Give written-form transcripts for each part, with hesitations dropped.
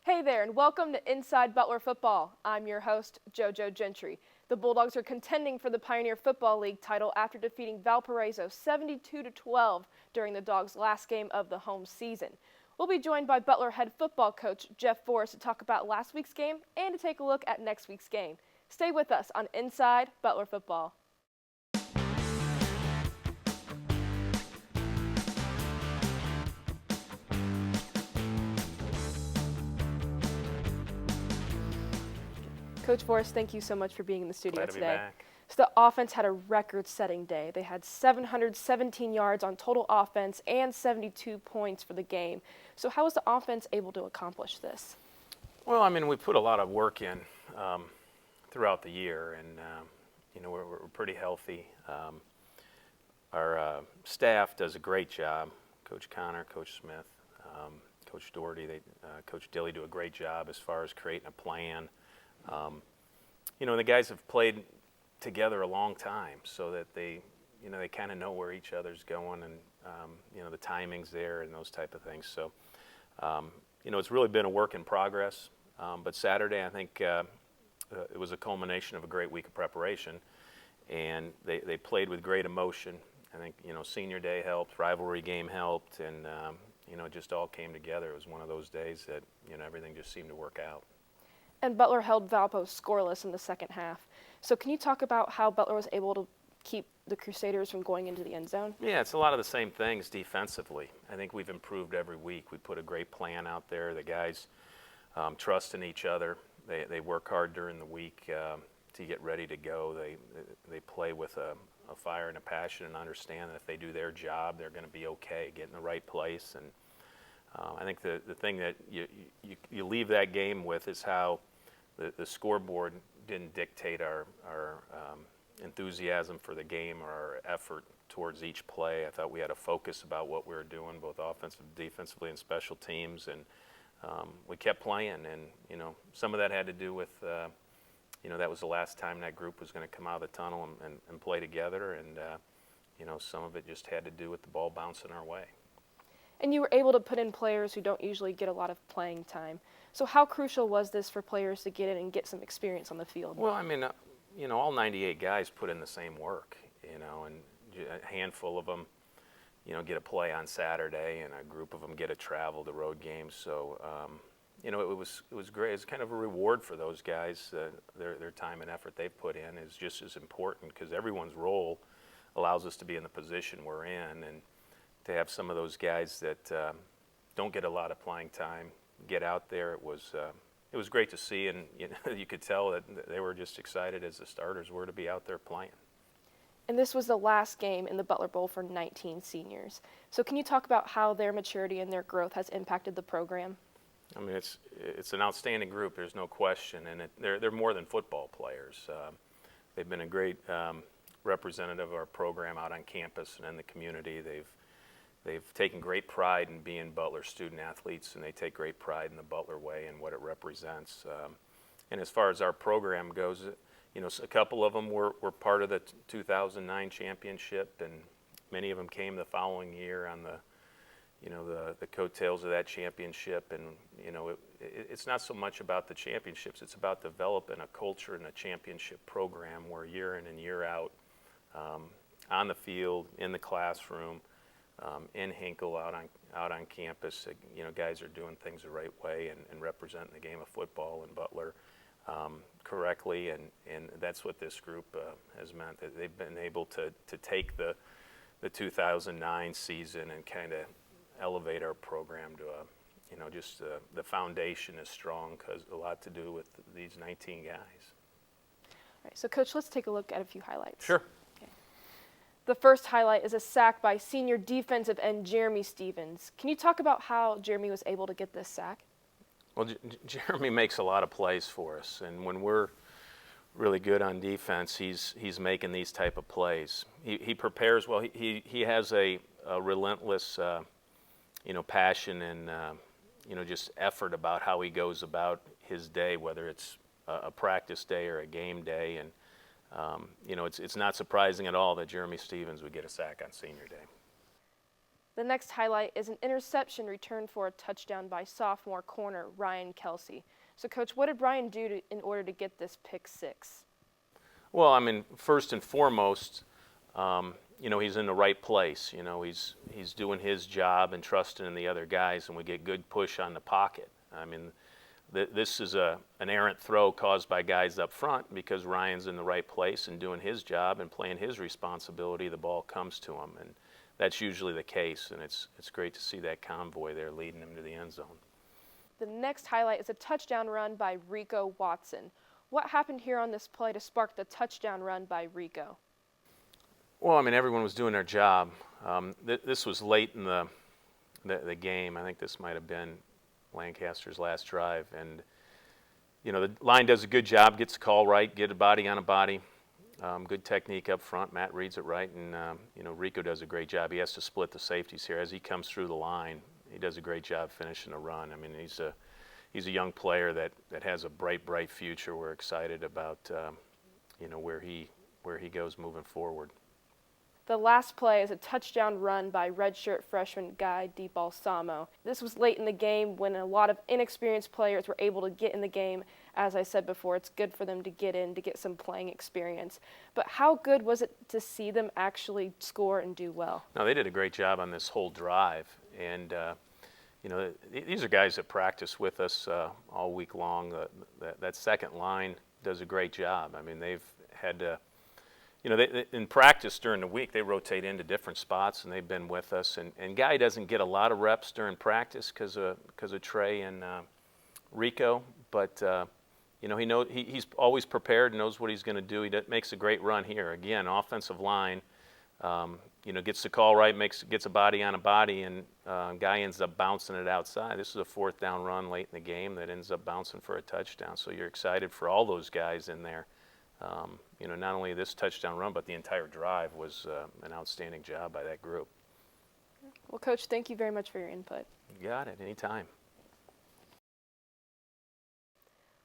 Hey there, and welcome to Inside Butler Football. I'm your host, JoJo Gentry. The Bulldogs are contending for the Pioneer Football League title after defeating Valparaiso 72-12 during the Dogs' last game of the home season. We'll be joined by Butler head football coach Jeff Forrest to talk about last week's game and to take a look at next week's game. Stay with us on Inside Butler Football. Coach Forrest, thank you so much for being in the studio Glad to today. be back. So the offense had a record-setting day. They had 717 yards on total offense and 72 points for the game. So how was the offense able to accomplish this? Well, I mean, we put a lot of work in throughout the year, and we're pretty healthy. Our staff does a great job. Coach Connor, Coach Smith, Coach Doherty, Coach Dilly do a great job as far as creating a plan. The guys have played together a long time, so that they kind of know where each other's going, and the timing's there and those type of things. So it's really been a work in progress. But Saturday, I think it was a culmination of a great week of preparation, and they played with great emotion. I think senior day helped, rivalry game helped, and it just all came together. It was one of those days that everything just seemed to work out. And Butler held Valpo scoreless in the second half. So can you talk about how Butler was able to keep the Crusaders from going into the end zone? Yeah, it's a lot of the same things defensively. I think we've improved every week. We put a great plan out there. The guys trust in each other. They work hard during the week to get ready to go. They play with a fire and a passion, and understand that if they do their job, they're going to be okay, get in the right place. And I think the thing that you leave that game with is how the scoreboard didn't dictate our enthusiasm for the game or our effort towards each play. I thought we had a focus about what we were doing, both offensively, defensively, and special teams, and we kept playing. And some of that had to do with that was the last time that group was going to come out of the tunnel and play together, and some of it just had to do with the ball bouncing our way. And you were able to put in players who don't usually get a lot of playing time. So how crucial was this for players to get in and get some experience on the field? Well, I mean, all 98 guys put in the same work, and a handful of them, get a play on Saturday, and a group of them get a travel to road games. So, it was great. It's kind of a reward for those guys. Their time and effort they've put in is just as important, because everyone's role allows us to be in the position we're in, and to have some of those guys that don't get a lot of playing time get out there, it was great to see, and you could tell that they were just excited as the starters were to be out there playing. And this was the last game in the Butler Bowl for 19 seniors. So can you talk about how their maturity and their growth has impacted the program? I mean, it's an outstanding group. There's no question, and they're more than football players. They've been a great representative of our program out on campus and in the community. They've taken great pride in being Butler student athletes, and they take great pride in the Butler way and what it represents. And as far as our program goes, a couple of them were part of the 2009 championship, and many of them came the following year on the coattails of that championship. And it's not so much about the championships; it's about developing a culture and a championship program where year in and year out, on the field, in the classroom, in Hinkle, out on campus, guys are doing things the right way and representing the game of football in Butler correctly, and that's what this group has meant. That they've been able to take the 2009 season and kind of elevate our program to just the foundation is strong, because a lot to do with these 19 guys. All right, so Coach, let's take a look at a few highlights. Sure. The first highlight is a sack by senior defensive end Jeremy Stevens. Can you talk about how Jeremy was able to get this sack? Well, Jeremy makes a lot of plays for us, and when we're really good on defense, he's making these type of plays. He prepares well. He has a relentless passion and just effort about how he goes about his day, whether it's a practice day or a game day, and it's not surprising at all that Jeremy Stevens would get a sack on senior day. The next highlight is an interception returned for a touchdown by sophomore corner Ryan Kelsey. So, Coach, what did Ryan do in order to get this pick six? Well, I mean, first and foremost, he's in the right place. He's doing his job and trusting in the other guys, and we get good push on the pocket. I mean, this is an errant throw caused by guys up front because Ryan's in the right place and doing his job and playing his responsibility. The ball comes to him, and that's usually the case, and it's great to see that convoy there leading him to the end zone. The next highlight is a touchdown run by Rico Watson. What happened here on this play to spark the touchdown run by Rico? Well, I mean, everyone was doing their job. This was late in the game. I think this might have been Lancaster's last drive, and the line does a good job, gets the call right, get a body on a body. Good technique up front. Matt reads it right, and Rico does a great job. He has to split the safeties here as he comes through the line. He does a great job finishing the run. I mean, he's a young player that has a bright future. We're excited about where he goes moving forward. The last play is a touchdown run by redshirt freshman Guy DiBalsamo. This was late in the game when a lot of inexperienced players were able to get in the game. As I said before, it's good for them to get in, to get some playing experience. But how good was it to see them actually score and do well? No, they did a great job on this whole drive. And, these are guys that practice with us all week long. That second line does a great job. I mean, they've had to, in practice during the week, they rotate into different spots, and they've been with us. And Guy doesn't get a lot of reps during practice because of Trey and Rico, but he's always prepared, knows what he's going to do. He makes a great run here. Again, offensive line, gets the call right, gets a body on a body, and Guy ends up bouncing it outside. This is a fourth down run late in the game that ends up bouncing for a touchdown. So you're excited for all those guys in there. Not only this touchdown run, but the entire drive was an outstanding job by that group. Well, Coach, thank you very much for your input. You got it. Anytime.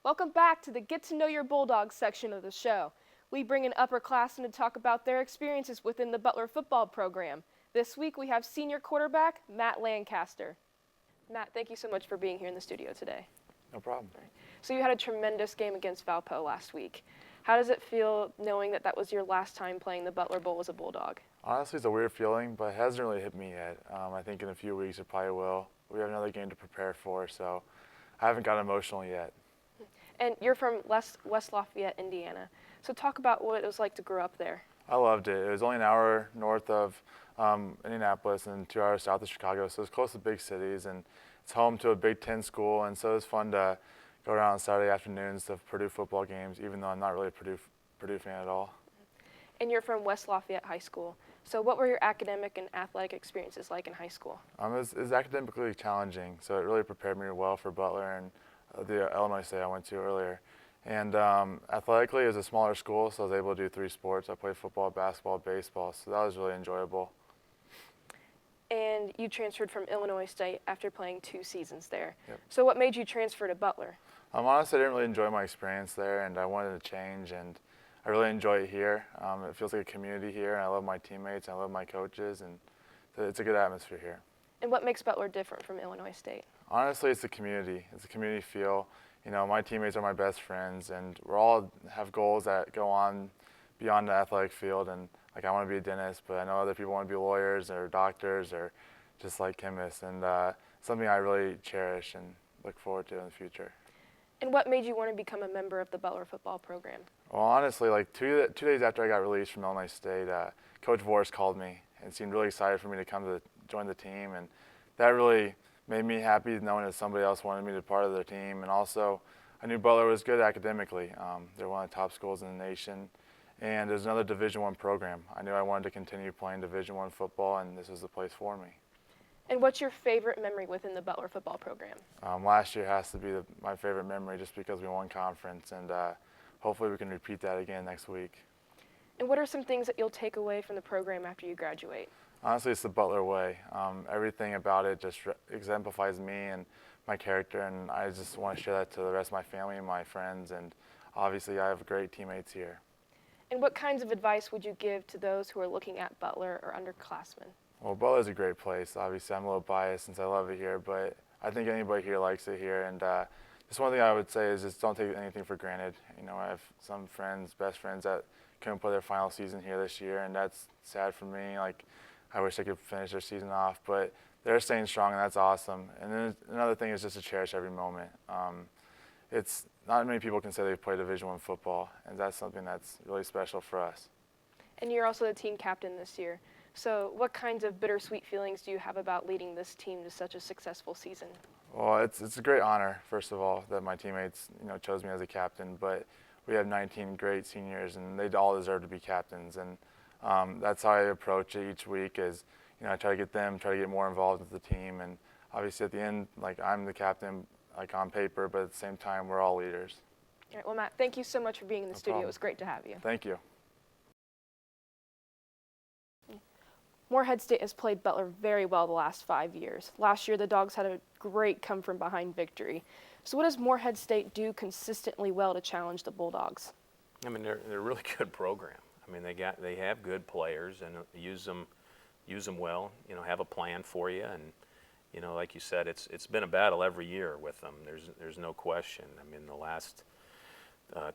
Welcome back to the Get to Know Your Bulldogs section of the show. We bring in upperclassmen to talk about their experiences within the Butler football program. This week we have senior quarterback Matt Lancaster. Matt, thank you so much for being here in the studio today. No problem. So you had a tremendous game against Valpo last week. How does it feel knowing that was your last time playing the Butler Bowl as a Bulldog? Honestly, it's a weird feeling, but it hasn't really hit me yet. I think in a few weeks it probably will. We have another game to prepare for, so I haven't gotten emotional yet. And you're from West Lafayette, Indiana. So talk about what it was like to grow up there. I loved it. It was only an hour north of Indianapolis and 2 hours south of Chicago, so it's close to big cities, and it's home to a Big Ten school, and so it's fun to go around on Saturday afternoons to Purdue football games, even though I'm not really a Purdue fan at all. And you're from West Lafayette High School. So what were your academic and athletic experiences like in high school? It was academically challenging, so it really prepared me well for Butler and the Illinois State I went to earlier. And athletically, it was a smaller school, so I was able to do 3 sports. I played football, basketball, baseball, so that was really enjoyable. And you transferred from Illinois State after playing 2 seasons there. Yep. So what made you transfer to Butler? Honestly, I didn't really enjoy my experience there, and I wanted to change, and I really enjoy it here. It feels like a community here, and I love my teammates, and I love my coaches, and it's a good atmosphere here. And what makes Butler different from Illinois State? Honestly, it's the community. It's a community feel. My teammates are my best friends, and we all have goals that go on beyond the athletic field. And I want to be a dentist, but I know other people want to be lawyers or doctors or just like chemists. And something I really cherish and look forward to in the future. And what made you want to become a member of the Butler football program? Well, honestly, like two days after I got released from Illinois State, Coach Voris called me and seemed really excited for me to come to join the team, and that really made me happy knowing that somebody else wanted me to be part of their team. And also, I knew Butler was good academically. They're one of the top schools in the nation, and there's another Division I program. I knew I wanted to continue playing Division I football, and this was the place for me. And what's your favorite memory within the Butler football program? Last year has to be my favorite memory just because we won conference, and hopefully we can repeat that again next week. And what are some things that you'll take away from the program after you graduate? Honestly, it's the Butler way. Everything about it just exemplifies me and my character, and I just want to share that to the rest of my family and my friends, and obviously I have great teammates here. And what kinds of advice would you give to those who are looking at Butler or underclassmen? Well, Butler's a great place. Obviously, I'm a little biased since I love it here, but I think anybody here likes it here. And just one thing I would say is just don't take anything for granted. You know, I have some friends, best friends, that couldn't play their final season here this year, and that's sad for me. Like, I wish I could finish their season off, but they're staying strong, and that's awesome. And then another thing is just to cherish every moment. It's not many people can say they've played Division I football, and that's something that's really special for us. And you're also the team captain this year. So what kinds of bittersweet feelings do you have about leading this team to such a successful season? Well, it's a great honor, first of all, that my teammates, you know, chose me as a captain. But we have 19 great seniors, and they all deserve to be captains. And that's how I approach it each week. Is, you know, I try to get more involved with the team. And obviously, at the end, like, I'm the captain, like, on paper, but at the same time, we're all leaders. All right, well, Matt, thank you so much for being in the studio. problem. It was great to have you. Thank you. Morehead State has played Butler very well the last 5 years. Last year, the Dogs had a great come-from-behind victory. So what does Morehead State do consistently well to challenge the Bulldogs? I mean, they're a really good program. I mean, they have good players and use them well. You know, have a plan for you, and you know, like you said, it's been a battle every year with them. There's no question. I mean, the last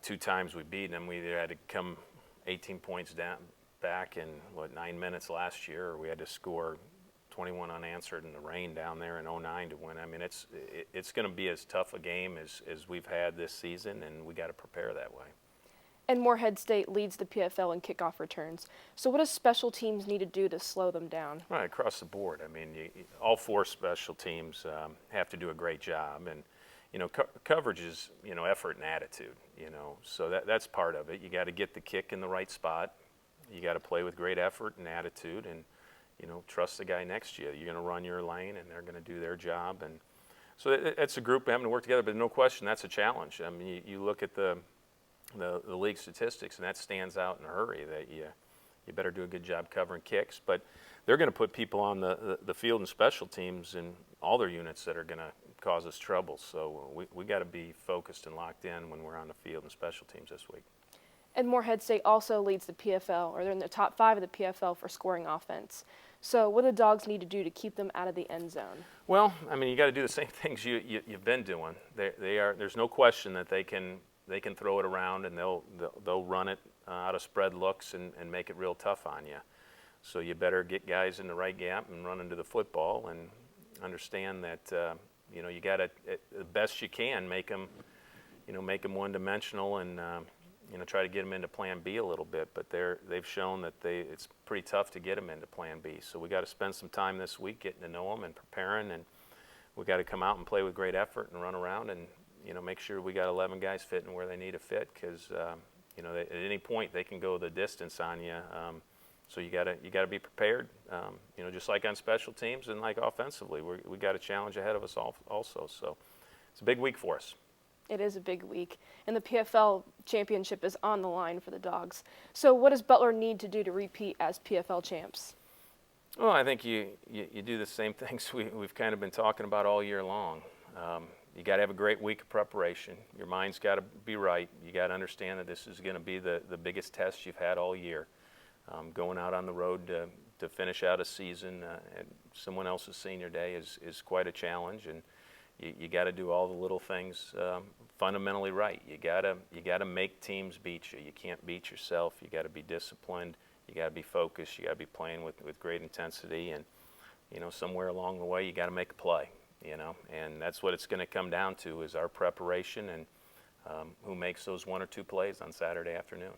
2 times we beat them, we either had to come 18 points down back in 9 minutes last year, or we had to score 21 unanswered in the rain down there in 09 to win. I mean, it's going to be as tough a game as we've had this season, and we got to prepare that way. And Morehead State leads the PFL in kickoff returns. So what does special teams need to do to slow them down? Right, across the board. I mean, all 4 special teams have to do a great job, and you know, coverage is, you know, effort and attitude. You know, so that's part of it. You got to get the kick in the right spot. You got to play with great effort and attitude, and you know, trust the guy next to you. You're going to run your lane, and they're going to do their job. And so it's a group having to work together. But no question, that's a challenge. I mean, you look at the league statistics, and that stands out in a hurry. That you better do a good job covering kicks. But they're going to put people on the field and special teams in all their units that are going to cause us trouble. So we got to be focused and locked in when we're on the field and special teams this week. And Morehead State also leads the PFL, or they're in the top 5 of the PFL for scoring offense. So what do the Dogs need to do to keep them out of the end zone? Well, I mean, you got to do the same things you've been doing. There's no question that they can throw it around, and they'll run it out of spread looks and make it real tough on you. So you better get guys in the right gap and run into the football, and understand that you know, you got to, the best you can, make them one-dimensional, and you know, try to get them into Plan B a little bit. But they've shown that it's pretty tough to get them into Plan B. So we got to spend some time this week getting to know them and preparing, and we got to come out and play with great effort and run around, and you know, make sure we got 11 guys fitting where they need to fit, because you know, at any point they can go the distance on you. So you got to be prepared. You know, just like on special teams and like offensively, we got a challenge ahead of us also. So it's a big week for us. It is a big week, and the PFL championship is on the line for the Dogs. So what does Butler need to do to repeat as PFL champs? Well, I think you do the same things we've kind of been talking about all year long. You got to have a great week of preparation. Your mind's got to be right. You got to understand that this is going to be the biggest test you've had all year. Going out on the road to finish out a season at someone else's senior day is quite a challenge, and you got to do all the little things fundamentally right. You got to make teams beat you. You can't beat yourself. You got to be disciplined. You got to be focused. You got to be playing with great intensity, and you know, somewhere along the way you got to make a play. You know, and that's what it's going to come down to, is our preparation and who makes those 1 or 2 plays on Saturday afternoon.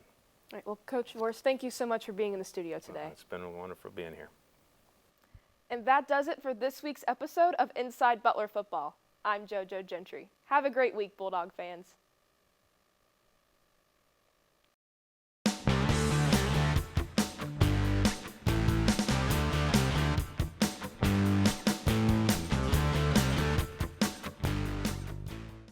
All right, well, Coach Vorse, thank you so much for being in the studio today. It's been wonderful being here. And that does it for this week's episode of Inside Butler Football. I'm JoJo Gentry. Have a great week, Bulldog fans.